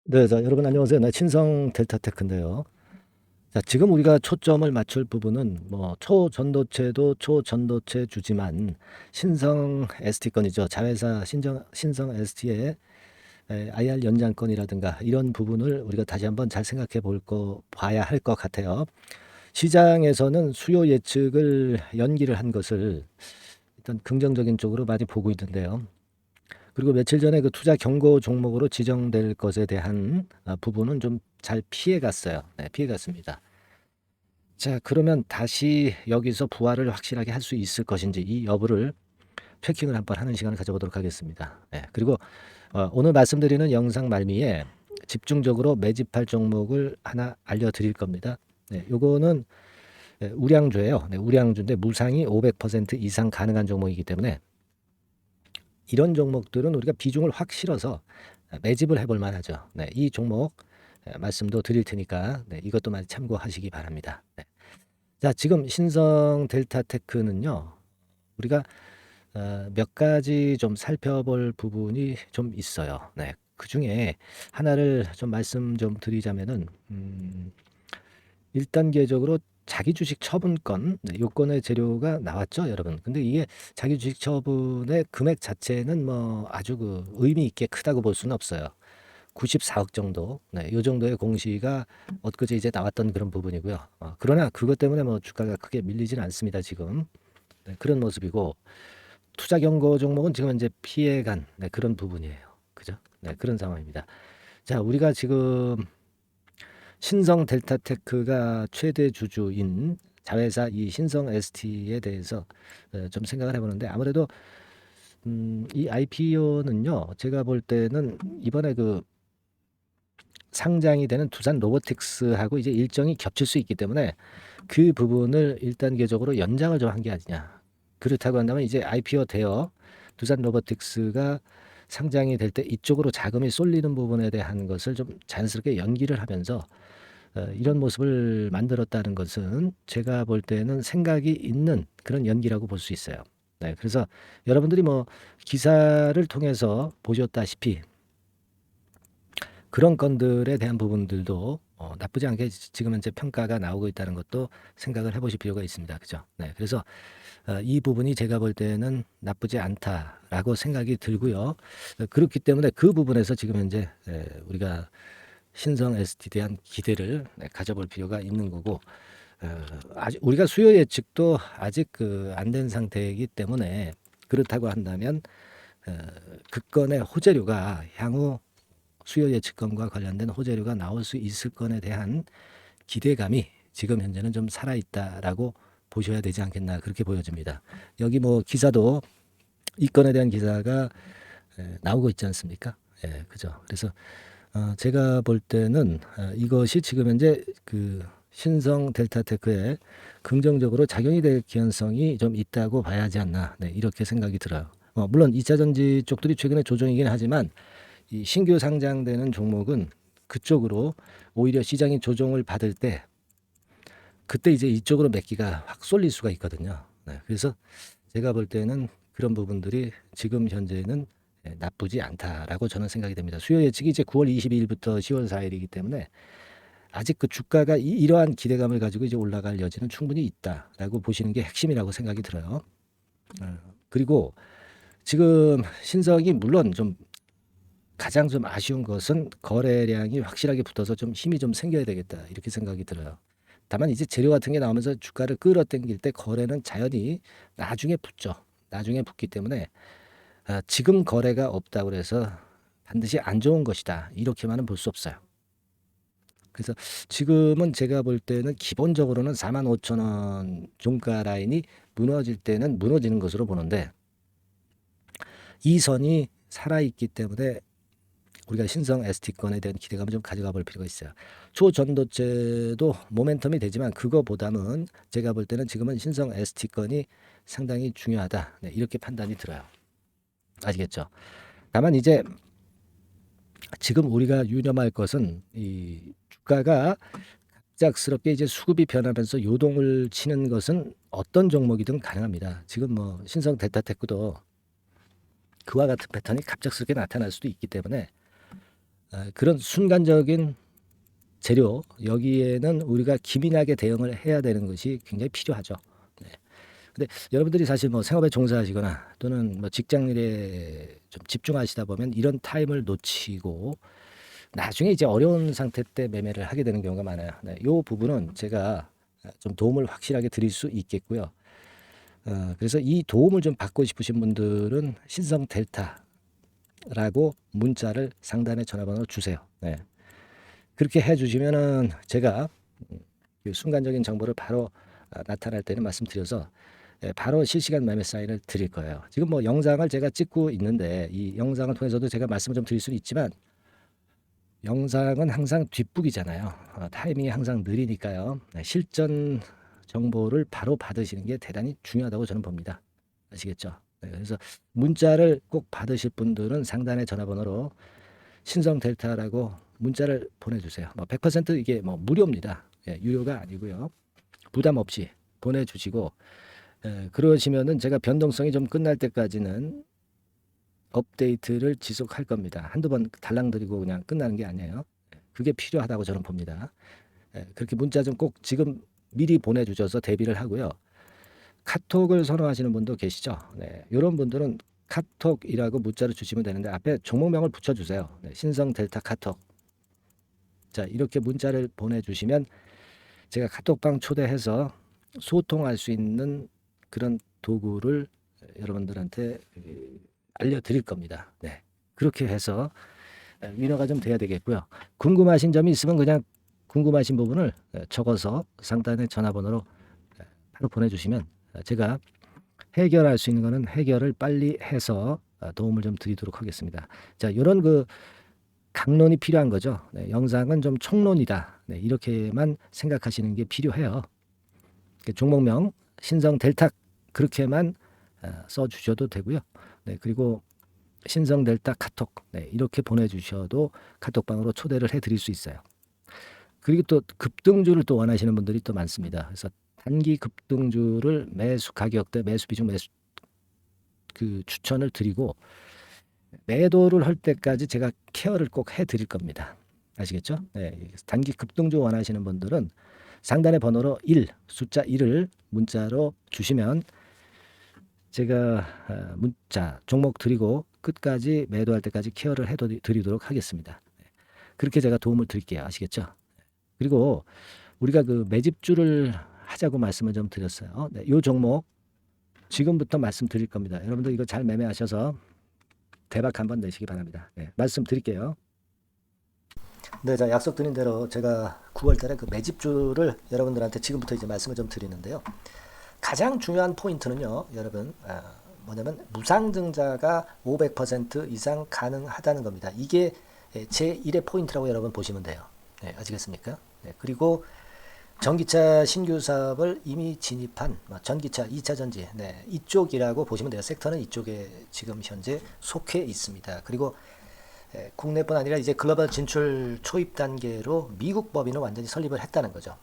네, 자, 여러분 안녕하세요. 나 친성 델타테크인데요. 자, 지금 우리가 초점을 맞출 부분은 뭐 초전도체도 초전도체 주지만 신성 ST건이죠. 자회사 신성 ST의 IR 연장건이라든가 이런 부분을 우리가 다시 한번 잘 생각해 봐야 할 것 같아요. 시장에서는 수요 예측을 연기를 한 것을 일단 긍정적인 쪽으로 많이 보고 있는데요. 그리고 며칠 전에 그 투자 경고 종목으로 지정될 것에 대한 부분은 좀 잘 피해 갔어요. 네, 피해 갔습니다. 자, 그러면 다시 여기서 부활을 확실하게 할 수 있을 것인지 이 여부를 체킹을 한번 하는 시간을 가져보도록 하겠습니다. 네, 그리고 오늘 말씀드리는 영상 말미에 집중적으로 매집할 종목을 하나 알려드릴 겁니다. 네, 요거는 우량주예요. 네, 우량주인데 무상이 500% 이상 가능한 종목이기 때문에 이런 종목들은 우리가 비중을 확 실어서 매집을 해볼 만하죠. 네, 이 종목 말씀도 드릴 테니까 네, 이것도 많이 참고하시기 바랍니다. 네. 자, 지금 신성 델타테크는요, 우리가 몇 가지 좀 살펴볼 부분이 좀 있어요. 네, 그 중에 하나를 좀 말씀 좀 드리자면은 1단계적으로 자기 주식 처분권, 네, 요건의 재료가 나왔죠, 여러분. 근데 이게 자기 주식 처분의 금액 자체는 뭐 아주 그 의미 있게 크다고 볼 수는 없어요. 94억 정도, 네, 요 정도의 공시가 엊그제 이제 나왔던 그런 부분이고요. 그러나 그것 때문에 뭐 주가가 크게 밀리지는 않습니다, 지금. 네, 그런 모습이고, 투자 경고 종목은 지금 이제 피해간 네, 그런 부분이에요. 그죠? 네, 그런 상황입니다. 자, 우리가 지금 신성 델타테크가 최대 주주인 자회사 이 신성 ST에 대해서 좀 생각을 해보는데 아무래도 이 IPO는요 제가 볼 때는 이번에 그 상장이 되는 두산 로보틱스하고 이제 일정이 겹칠 수 있기 때문에 그 부분을 1단계적으로 연장을 좀 한 게 아니냐. 그렇다고 한다면 이제 IPO 되어 두산 로보틱스가 상장이 될 때 이쪽으로 자금이 쏠리는 부분에 대한 것을 좀 자연스럽게 연기를 하면서 이런 모습을 만들었다는 것은 제가 볼 때는 생각이 있는 그런 연기라고 볼 수 있어요. 네, 그래서 여러분들이 뭐 기사를 통해서 보셨다시피 그런 건들에 대한 부분들도 나쁘지 않게 지금 현재 평가가 나오고 있다는 것도 생각을 해보실 필요가 있습니다. 그죠? 네, 그래서 이 부분이 제가 볼 때는 나쁘지 않다라고 생각이 들고요. 그렇기 때문에 그 부분에서 지금 현재 우리가 신성 ST에 대한 기대를 가져볼 필요가 있는 거고 아직 우리가 수요 예측도 아직 그 안 된 상태이기 때문에 그렇다고 한다면 어, 그건의 호재료가 향후 수요 예측권과 관련된 호재료가 나올 수 있을 건에 대한 기대감이 지금 현재는 좀 살아있다라고 보셔야 되지 않겠나 그렇게 보여집니다. 여기 뭐 기사도 이 건에 대한 기사가 나오고 있지 않습니까? 예, 그죠. 그래서 제가 볼 때는 이것이 지금 현재 그 신성 델타테크에 긍정적으로 작용이 될 개연성이 좀 있다고 봐야 하지 않나. 네, 이렇게 생각이 들어요. 물론 2차 전지 쪽들이 최근에 조정이긴 하지만 이 신규 상장되는 종목은 그쪽으로 오히려 시장이 조정을 받을 때 그때 이제 이쪽으로 매기가 확 쏠릴 수가 있거든요. 네, 그래서 제가 볼 때는 그런 부분들이 지금 현재는 나쁘지 않다라고 저는 생각이 됩니다. 수요 예측이 이제 9월 22일부터 10월 4일이기 때문에 아직 그 주가가 이러한 기대감을 가지고 이제 올라갈 여지는 충분히 있다라고 보시는 게 핵심이라고 생각이 들어요. 그리고 지금 신성이 물론 좀 가장 좀 아쉬운 것은 거래량이 확실하게 붙어서 좀 힘이 좀 생겨야 되겠다 이렇게 생각이 들어요. 다만 이제 재료 같은 게 나오면서 주가를 끌어당길 때 거래는 자연히 나중에 붙죠. 나중에 붙기 때문에 지금 거래가 없다고 그래서 반드시 안 좋은 것이다 이렇게만은 볼 수 없어요. 그래서 지금은 제가 볼 때는 기본적으로는 45,000원 종가 라인이 무너질 때는 무너지는 것으로 보는데 이 선이 살아있기 때문에 우리가 신성 ST건에 대한 기대감을 좀 가져가 볼 필요가 있어요. 초전도체도 모멘텀이 되지만 그거보다는 제가 볼 때는 지금은 신성 ST건이 상당히 중요하다. 네, 이렇게 판단이 들어요. 아시겠죠? 다만 이제 지금 우리가 유념할 것은 이 주가가 갑작스럽게 이제 수급이 변하면서 요동을 치는 것은 어떤 종목이든 가능합니다. 지금 뭐 신성 델타테크도 그와 같은 패턴이 갑작스럽게 나타날 수도 있기 때문에 그런 순간적인 재료 여기에는 우리가 기민하게 대응을 해야 되는 것이 굉장히 필요하죠. 네. 근데 여러분들이 사실 뭐 생업에 종사하시거나 또는 뭐 직장 일에 좀 집중하시다 보면 이런 타임을 놓치고 나중에 이제 어려운 상태 때 매매를 하게 되는 경우가 많아요. 네, 이 부분은 제가 좀 도움을 확실하게 드릴 수 있겠고요. 그래서 이 도움을 좀 받고 싶으신 분들은 신성 델타라고 문자를 상단에 전화번호로 주세요. 네. 그렇게 해주시면은 제가 그 순간적인 정보를 바로 나타날 때는 말씀드려서 바로 실시간 매매 사인을 드릴 거예요. 지금 뭐 영상을 제가 찍고 있는데 이 영상을 통해서도 제가 말씀을 좀 드릴 수는 있지만 영상은 항상 뒷북이잖아요. 타이밍이 항상 느리니까요. 네, 실전 정보를 바로 받으시는 게 대단히 중요하다고 저는 봅니다. 아시겠죠? 네, 그래서 문자를 꼭 받으실 분들은 상단의 전화번호로 신성 델타라고 문자를 보내주세요. 뭐 100% 이게 뭐 무료입니다. 예, 유료가 아니고요. 부담 없이 보내주시고 그러시면은 제가 변동성이 좀 끝날 때까지는 업데이트를 지속할 겁니다. 한두 번 달랑드리고 그냥 끝나는 게 아니에요. 그게 필요하다고 저는 봅니다. 그렇게 문자 좀 꼭 지금 미리 보내주셔서 대비를 하고요. 카톡을 선호하시는 분도 계시죠. 네, 이런 분들은 카톡이라고 문자를 주시면 되는데 앞에 종목명을 붙여주세요. 네, 신성 델타 카톡. 자, 이렇게 문자를 보내주시면 제가 카톡방 초대해서 소통할 수 있는 그런 도구를 여러분들한테 알려드릴 겁니다. 네, 그렇게 해서 위로가 좀 돼야 되겠고요. 궁금하신 점이 있으면 그냥 궁금하신 부분을 적어서 상단의 전화번호로 바로 보내주시면 제가 해결할 수 있는 거는 해결을 빨리 해서 도움을 좀 드리도록 하겠습니다. 자, 이런 그 강론이 필요한 거죠. 네, 영상은 좀 총론이다. 네, 이렇게만 생각하시는 게 필요해요. 종목명 신성 델타 그렇게만 써주셔도 되고요. 네, 그리고 신성 델타 카톡 이렇게 보내주셔도 카톡방으로 초대를 해드릴 수 있어요. 그리고 또 급등주를 또 원하시는 분들이 또 많습니다. 그래서 단기 급등주를 매수 가격대 매수 비중 매수 그 추천을 드리고 매도를 할 때까지 제가 케어를 꼭 해드릴 겁니다. 아시겠죠? 네, 단기 급등주 원하시는 분들은 상단의 번호로 1 숫자 1을 문자로 주시면 제가 문자 종목 드리고 끝까지 매도할 때까지 케어를 해드리도록 하겠습니다. 그렇게 제가 도움을 드릴게요. 아시겠죠? 그리고 우리가 그 매집주를 하자고 말씀을 좀 드렸어요. 네, 이 종목 지금부터 말씀드릴 겁니다. 여러분들 이거 잘 매매하셔서 대박 한번 내시기 바랍니다. 네, 말씀드릴게요. 네, 자 약속드린 대로 제가 9월달에 그 매집주를 여러분들한테 지금부터 이제 말씀을 좀 드리는데요. 가장 중요한 포인트는요, 여러분 뭐냐면 무상증자가 500% 이상 가능하다는 겁니다. 이게 제 1의 포인트라고 여러분 보시면 돼요. 네, 아시겠습니까? 네, 그리고 전기차 신규 사업을 이미 진입한 전기차 2차 전지 네, 이쪽이라고 보시면 돼요. 섹터는 이쪽에 지금 현재 속해 있습니다. 그리고 국내뿐 아니라 이제 글로벌 진출 초입 단계로 미국 법인을 완전히 설립을 했다는 거죠.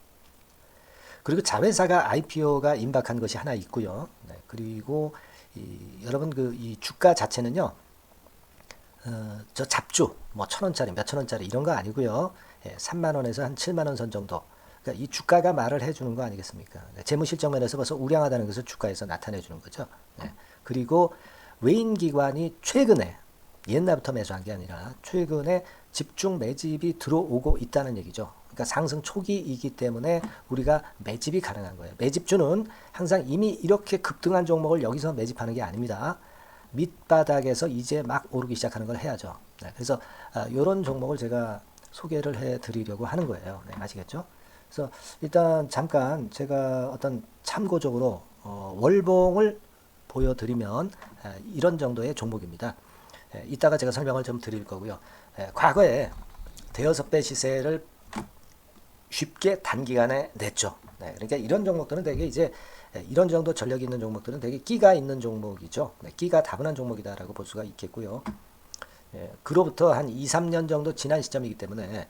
그리고 자회사가 IPO가 임박한 것이 하나 있고요. 네, 그리고 여러분 그 이 주가 자체는요. 저 잡주 뭐 1,000원짜리 몇 천원짜리 이런 거 아니고요. 3만 원에서 한 7만 원 선 정도. 그러니까 이 주가가 말을 해주는 거 아니겠습니까? 네, 재무실적 면에서 벌써 우량하다는 것을 주가에서 나타내 주는 거죠. 네, 그리고 외인 기관이 최근에 옛날부터 매수한 게 아니라 최근에 집중 매집이 들어오고 있다는 얘기죠. 그러니까 상승 초기이기 때문에 우리가 매집이 가능한 거예요. 매집주는 항상 이미 이렇게 급등한 종목을 여기서 매집하는 게 아닙니다. 밑바닥에서 이제 막 오르기 시작하는 걸 해야죠. 네, 그래서 이런 종목을 제가 소개를 해드리려고 하는 거예요. 네, 아시겠죠? 그래서 일단 잠깐 제가 어떤 참고적으로 월봉을 보여드리면 이런 정도의 종목입니다. 이따가 제가 설명을 좀 드릴 거고요. 과거에 대여섯 배 시세를 쉽게 단기간에 냈죠. 네, 그러니까 이런 종목들은 되게 이제 이런 정도 전력이 있는 종목들은 되게 끼가 있는 종목이죠. 네, 끼가 다분한 종목이다라고 볼 수가 있겠고요. 그로부터 한 2, 3년 정도 지난 시점이기 때문에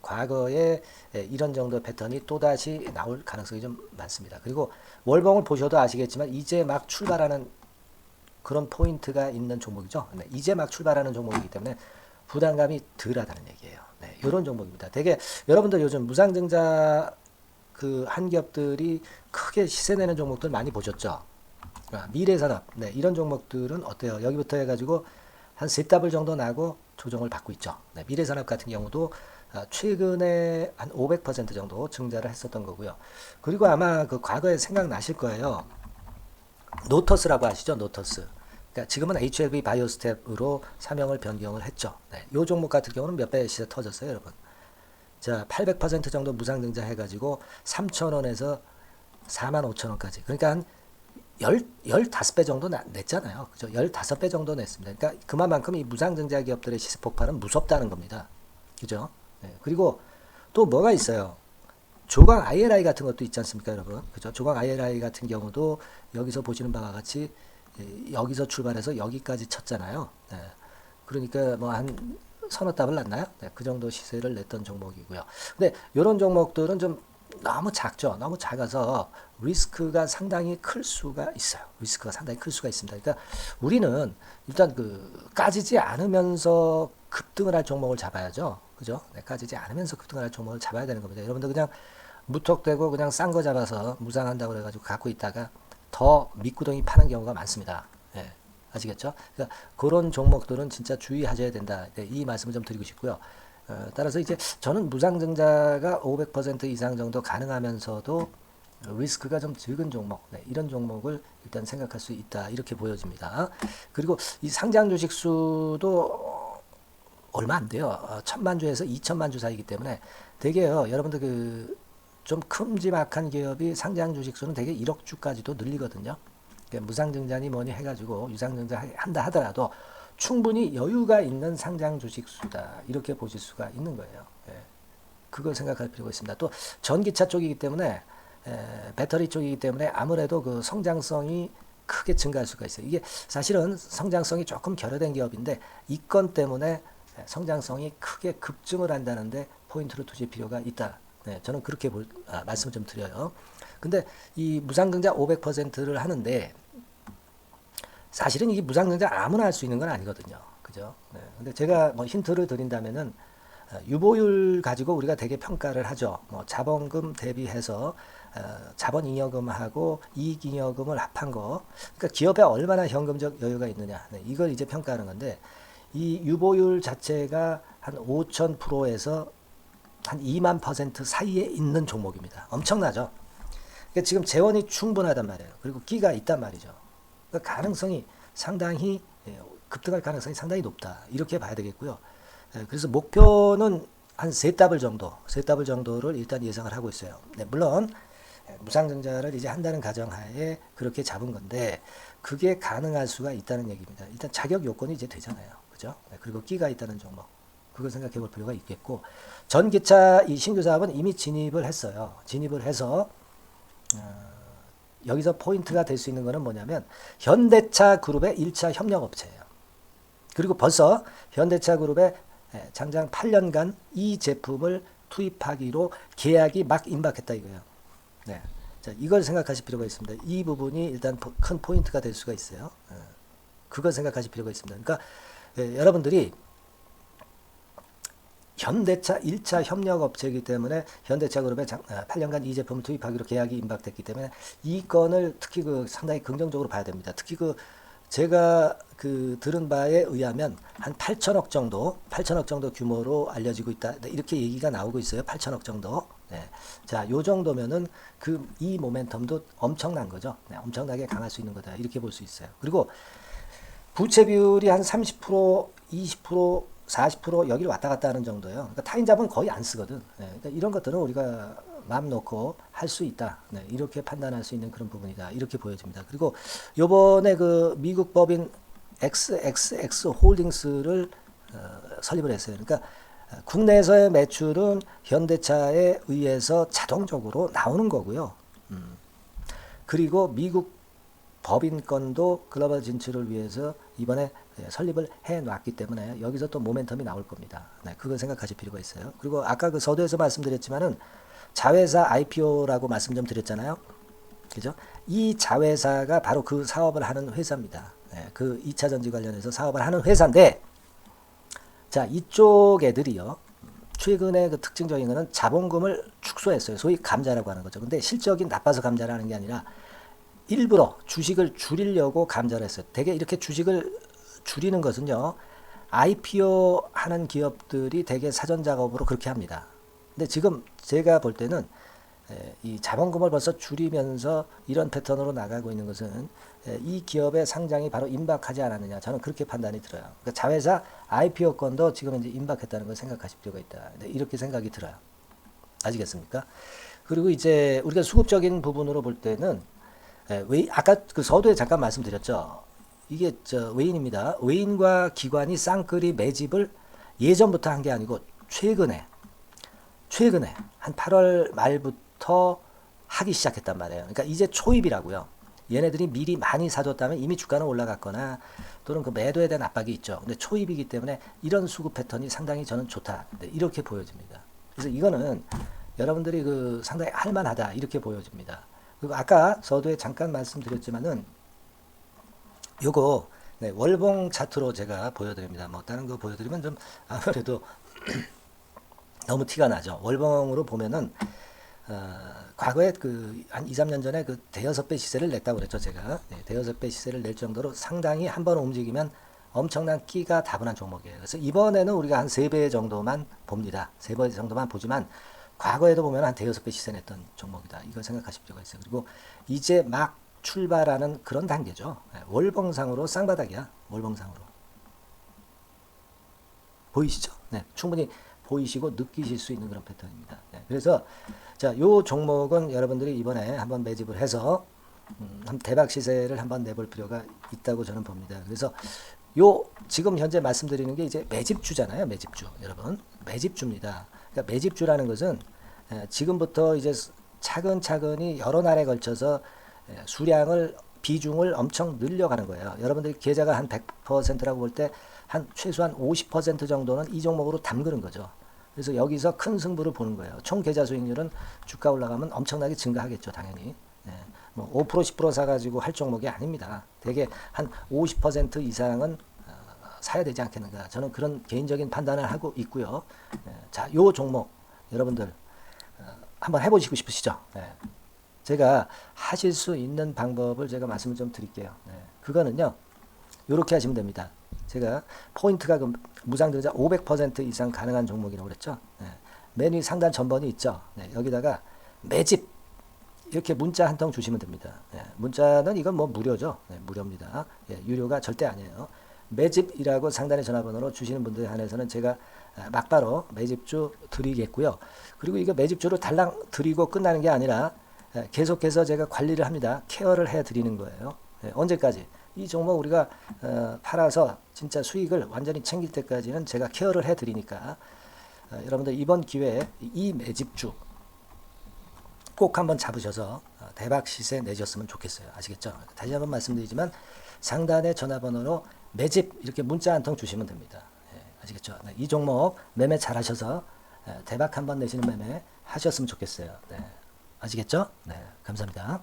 과거에 이런 정도 패턴이 또다시 나올 가능성이 좀 많습니다. 그리고 월봉을 보셔도 아시겠지만 이제 막 출발하는 그런 포인트가 있는 종목이죠. 네, 이제 막 출발하는 종목이기 때문에 부담감이 덜하다는 얘기예요. 네, 이런 종목입니다. 되게 여러분들 요즘 무상증자 그 한기업들이 크게 시세 내는 종목들 많이 보셨죠? 미래산업, 네, 이런 종목들은 어때요? 여기부터 해가지고 한 세 더블 정도 나고 조정을 받고 있죠. 네, 미래산업 같은 경우도 최근에 한 500% 정도 증자를 했었던 거고요. 그리고 아마 그 과거에 생각나실 거예요. 노터스라고 아시죠? 노터스. 그러니까 지금은 HLB 바이오스텝으로 사명을 변경을 했죠. 네, 이 종목 같은 경우는 몇 배 시세 터졌어요, 여러분. 자, 800% 정도 무상증자 해가지고 3,000원에서 45,000원까지. 그러니까 한 15배 정도 냈잖아요. 그죠? 15배 정도 냈습니다. 그러니까 그만큼 이 무상증자 기업들의 시세 폭발은 무섭다는 겁니다. 그죠? 네. 그리고 또 뭐가 있어요? 조강 ILI 같은 것도 있지 않습니까, 여러분? 그죠? 조강 ILI 같은 경우도 여기서 보시는 바와 같이 여기서 출발해서 여기까지 쳤잖아요. 네. 그러니까 뭐 한 서너 답을 났나요? 네, 그 정도 시세를 냈던 종목이고요. 근데 이런 종목들은 좀 너무 작죠. 너무 작아서 리스크가 상당히 클 수가 있어요. 리스크가 상당히 클 수가 있습니다. 그러니까 우리는 일단 그 까지지 않으면서 급등을 할 종목을 잡아야죠. 그죠? 네, 까지지 않으면서 급등을 할 종목을 잡아야 되는 겁니다. 여러분들 그냥 무턱대고 그냥 싼 거 잡아서 무상한다고 그래가지고 갖고 있다가 더 밑구덩이 파는 경우가 많습니다. 예, 아시겠죠? 그러니까 그런 종목들은 진짜 주의하셔야 된다. 네, 이 말씀을 좀 드리고 싶고요. 따라서 이제 저는 무상증자가 500% 이상 정도 가능하면서도 리스크가 좀 적은 종목, 네, 이런 종목을 일단 생각할 수 있다. 이렇게 보여집니다. 그리고 이 상장 주식 수도 얼마 안 돼요. 1,000만 주에서 2천만 주 사이기 때문에 되게요. 여러분들 그 좀 큼지막한 기업이 상장 주식 수는 되게 1억 주까지도 늘리거든요. 그러니까 무상증자니 뭐니 해가지고 유상증자 한다 하더라도 충분히 여유가 있는 상장 주식 수다. 이렇게 보실 수가 있는 거예요. 예. 그걸 생각할 필요가 있습니다. 또 전기차 쪽이기 때문에 배터리 쪽이기 때문에 아무래도 그 성장성이 크게 증가할 수가 있어요. 이게 사실은 성장성이 조금 결여된 기업인데 이 건 때문에 성장성이 크게 급증을 한다는데 포인트를 두실 필요가 있다. 네, 저는 그렇게 말씀을 좀 드려요. 근데 이 무상증자 500%를 하는데 사실은 이게 무상증자 아무나 할 수 있는 건 아니거든요. 그죠? 네. 근데 제가 뭐 힌트를 드린다면은 유보율 가지고 우리가 되게 평가를 하죠. 뭐 자본금 대비해서 자본잉여금하고 이익잉여금을 합한 거. 그러니까 기업에 얼마나 현금적 여유가 있느냐. 네, 이걸 이제 평가하는 건데 이 유보율 자체가 한 5,000%에서 한 2만% 사이에 있는 종목입니다. 엄청나죠? 그러니까 지금 재원이 충분하단 말이에요. 그리고 끼가 있단 말이죠. 그러니까 가능성이 상당히 급등할 가능성이 상당히 높다. 이렇게 봐야 되겠고요. 그래서 목표는 한 세 더블 정도를 일단 예상을 하고 있어요. 네, 물론 무상증자를 이제 한다는 가정하에 그렇게 잡은 건데 그게 가능할 수가 있다는 얘기입니다. 일단 자격 요건이 이제 되잖아요. 그죠? 네, 그리고 끼가 있다는 종목. 그걸 생각해 볼 필요가 있겠고 전기차 이 신규 사업은 이미 진입을 했어요. 진입을 해서 여기서 포인트가 될 수 있는 거는 뭐냐면 현대차 그룹의 1차 협력업체예요. 그리고 벌써 현대차 그룹의 장장 8년간 이 제품을 투입하기로 계약이 막 임박했다 이거예요. 네. 자, 이걸 생각하실 필요가 있습니다. 이 부분이 일단 큰 포인트가 될 수가 있어요. 그걸 생각하실 필요가 있습니다. 그러니까 여러분들이 현대차 1차 협력업체이기 때문에 현대차 그룹에 8년간 이 제품을 투입하기로 계약이 임박됐기 때문에 이 건을 특히 그 상당히 긍정적으로 봐야 됩니다. 특히 그 제가 그 들은 바에 의하면 한 8천억 정도 규모로 알려지고 있다. 네, 이렇게 얘기가 나오고 있어요. 8천억 정도. 네. 자, 요 정도면은 그 이 모멘텀도 엄청난 거죠. 네, 엄청나게 강할 수 있는 거다. 이렇게 볼 수 있어요. 그리고 부채 비율이 한 30%, 20%, 40% 여기를 왔다 갔다 하는 정도예요. 그러니까 타인자본 거의 안 쓰거든. 네, 그러니까 이런 것들은 우리가 마음 놓고 할 수 있다. 네, 이렇게 판단할 수 있는 그런 부분이다. 이렇게 보여집니다. 그리고 요번에 그 미국 법인 XXX 홀딩스를 설립을 했어요. 그러니까 국내에서의 매출은 현대차에 의해서 자동적으로 나오는 거고요. 그리고 미국 법인권도 글로벌 진출을 위해서 이번에 설립을 해놨기 때문에 여기서 또 모멘텀이 나올 겁니다. 네, 그걸 생각하실 필요가 있어요. 그리고 아까 그 서두에서 말씀드렸지만은 자회사 IPO라고 말씀 좀 드렸잖아요. 그죠? 이 자회사가 바로 그 사업을 하는 회사입니다. 네, 그 2차 전지 관련해서 사업을 하는 회사인데 자, 이쪽 애들이요. 최근에 그 특징적인 거는 자본금을 축소했어요. 소위 감자라고 하는 거죠. 근데 실적이 나빠서 감자를 하는 게 아니라 일부러 주식을 줄이려고 감자를 했어요. 대개 이렇게 주식을 줄이는 것은요. IPO 하는 기업들이 대개 사전 작업으로 그렇게 합니다. 근데 지금 제가 볼 때는 이 자본금을 벌써 줄이면서 이런 패턴으로 나가고 있는 것은 이 기업의 상장이 바로 임박하지 않았느냐, 저는 그렇게 판단이 들어요. 그러니까 자회사 IPO 건도 지금 이제 임박했다는 걸 생각하실 필요가 있다. 이렇게 생각이 들어요. 아시겠습니까? 그리고 이제 우리가 수급적인 부분으로 볼 때는 아까 그 서두에 잠깐 말씀드렸죠. 이게 외인입니다. 외인과 기관이 쌍끌이 매집을 예전부터 한 게 아니고 최근에 한 8월 말부터 하기 시작했단 말이에요. 그러니까 이제 초입이라고요. 얘네들이 미리 많이 사줬다면 이미 주가는 올라갔거나 또는 그 매도에 대한 압박이 있죠. 근데 초입이기 때문에 이런 수급 패턴이 상당히 저는 좋다. 이렇게 보여집니다. 그래서 이거는 여러분들이 그 상당히 할만하다 이렇게 보여집니다. 그리고 아까 서두에 잠깐 말씀드렸지만은 요거 월봉 차트로 제가 보여드립니다. 뭐 다른 거 보여드리면 좀 아무래도 너무 티가 나죠. 월봉으로 보면은 과거에 그 한 2, 3년 전에 그 대여섯 배 시세를 냈다고 그랬죠, 제가. 대여섯 배 시세를 낼 정도로 상당히 한번 움직이면 엄청난 끼가 다분한 종목이에요. 그래서 이번에는 우리가 한 3배 정도만 봅니다. 3배 정도만 보지만 과거에도 보면 한 대여섯 배 시세 냈던 종목이다. 이걸 생각하실 필요가 있어요. 그리고 이제 막 출발하는 그런 단계죠. 월봉상으로 쌍바닥이야. 월봉상으로. 보이시죠? 네, 충분히 보이시고 느끼실 수 있는 그런 패턴입니다. 네, 그래서 자, 요 종목은 여러분들이 이번에 한번 매집을 해서 대박 시세를 한번 내볼 필요가 있다고 저는 봅니다. 그래서 요 지금 현재 말씀드리는 게 이제 매집주잖아요. 매집주. 여러분, 매집주입니다. 그러니까 매집주라는 것은 지금부터 이제 차근차근히 여러 날에 걸쳐서 수량을 비중을 엄청 늘려가는 거예요. 여러분들이 계좌가 한 100%라고 볼 때 한 최소한 50% 정도는 이 종목으로 담그는 거죠. 그래서 여기서 큰 승부를 보는 거예요. 총 계좌 수익률은 주가 올라가면 엄청나게 증가하겠죠, 당연히. 뭐 5% 10% 사가지고 할 종목이 아닙니다. 대개 한 50% 이상은 사야 되지 않겠는가. 저는 그런 개인적인 판단을 하고 있고요. 자, 요 종목 여러분들 한번 해보시고 싶으시죠? 제가 하실 수 있는 방법을 제가 말씀을 좀 드릴게요. 그거는요, 이렇게 하시면 됩니다. 제가 포인트가 그 무상증자 500% 이상 가능한 종목이라고 그랬죠. 메뉴 상단 전번이 있죠. 여기다가 매집 이렇게 문자 한 통 주시면 됩니다. 문자는 이건 뭐 무료죠. 무료입니다. 유료가 절대 아니에요. 매집이라고 상단의 전화번호로 주시는 분들에 한해서는 제가 막바로 매집주 드리겠고요. 그리고 이거 매집주를 달랑 드리고 끝나는 게 아니라 계속해서 제가 관리를 합니다. 케어를 해 드리는 거예요. 언제까지? 이 종목 우리가 팔아서 진짜 수익을 완전히 챙길 때까지는 제가 케어를 해 드리니까 여러분들 이번 기회에 이 매집주 꼭 한번 잡으셔서 대박 시세 내셨으면 좋겠어요. 아시겠죠? 다시 한번 말씀드리지만 상단의 전화번호로 매집 이렇게 문자 한 통 주시면 됩니다. 아시겠죠? 이 종목 매매 잘 하셔서 대박 한번 내시는 매매 하셨으면 좋겠어요. 아시겠죠? 감사합니다.